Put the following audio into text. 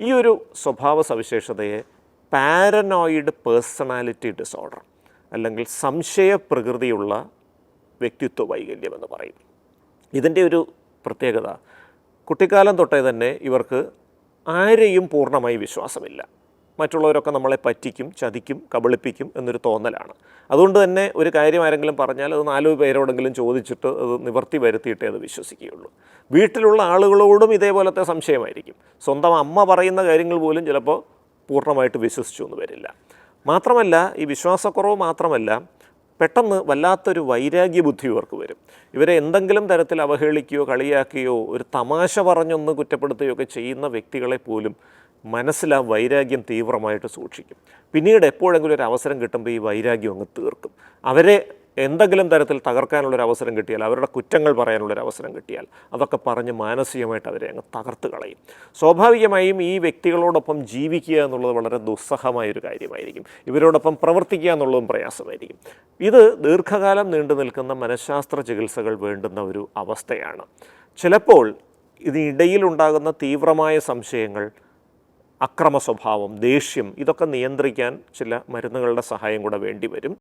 ഈ ഒരു സ്വഭാവ സവിശേഷതയെ പാരനോയിഡ് പേഴ്സണാലിറ്റി ഡിസോർഡർ അല്ലെങ്കിൽ സംശയ പ്രകൃതിയുള്ള വ്യക്തിത്വ വൈകല്യം എന്ന് പറയും. ഇതിൻ്റെ ഒരു പ്രത്യേകത, കുട്ടിക്കാലം തൊട്ടേ തന്നെ ഇവർക്ക് ആരെയും പൂർണ്ണമായി വിശ്വാസമില്ല. മറ്റുള്ളവരൊക്കെ നമ്മളെ പറ്റിക്കും, ചതിക്കും, കബളിപ്പിക്കും എന്നൊരു തോന്നലാണ്. അതുകൊണ്ട് തന്നെ ഒരു കാര്യം ആരെങ്കിലും പറഞ്ഞാൽ അത് 4 പേരോടെങ്കിലും ചോദിച്ചിട്ട് അത് നിവർത്തി വരുത്തിയിട്ടേ അത് വിശ്വസിക്കുകയുള്ളൂ. വീട്ടിലുള്ള ആളുകളോടും ഇതേപോലത്തെ സംശയമായിരിക്കും. സ്വന്തം അമ്മ പറയുന്ന കാര്യങ്ങൾ പോലും ചിലപ്പോൾ പൂർണ്ണമായിട്ട് വിശ്വസിച്ചു എന്ന് വരില്ല. മാത്രമല്ല, ഈ വിശ്വാസക്കുറവ് മാത്രമല്ല, പെട്ടെന്ന് വല്ലാത്തൊരു വൈരാഗ്യ ബുദ്ധി ഇവർക്ക് വരും. ഇവരെ എന്തെങ്കിലും തരത്തിൽ അവഹേളിക്കുകയോ കളിയാക്കുകയോ ഒരു തമാശ പറഞ്ഞൊന്ന് കുറ്റപ്പെടുത്തുകയോ ഒക്കെ ചെയ്യുന്ന വ്യക്തികളെ പോലും മനസ്സിൽ ആ വൈരാഗ്യം തീവ്രമായിട്ട് സൂക്ഷിക്കും. പിന്നീട് എപ്പോഴെങ്കിലും ഒരു അവസരം കിട്ടുമ്പോൾ ഈ വൈരാഗ്യം അങ്ങ് തീർക്കും. അവരെ എന്തെങ്കിലും തരത്തിൽ തകർക്കാനുള്ളൊരു അവസരം കിട്ടിയാൽ, അവരുടെ കുറ്റങ്ങൾ പറയാനുള്ളൊരു അവസരം കിട്ടിയാൽ അതൊക്കെ പറഞ്ഞ് മാനസികമായിട്ട് അവരെ അങ്ങ് തകർത്ത് കളയും. സ്വാഭാവികമായും ഈ വ്യക്തികളോടൊപ്പം ജീവിക്കുക എന്നുള്ളത് വളരെ ദുസ്സഹമായൊരു കാര്യമായിരിക്കും. ഇവരോടൊപ്പം പ്രവർത്തിക്കുക എന്നുള്ളതും പ്രയാസമായിരിക്കും. ഇത് ദീർഘകാലം നീണ്ടു നിൽക്കുന്ന മനഃശാസ്ത്ര ചികിത്സകൾ വേണ്ടുന്ന ഒരു അവസ്ഥയാണ്. ചിലപ്പോൾ ഇതിനിടയിലുണ്ടാകുന്ന തീവ്രമായ സംശയങ്ങൾ, അക്രമ സ്വഭാവം, ദേഷ്യം, ഇതൊക്കെ നിയന്ത്രിക്കാൻ ചില മരുന്നുകളുടെ സഹായം കൂടെ വേണ്ടി വരും.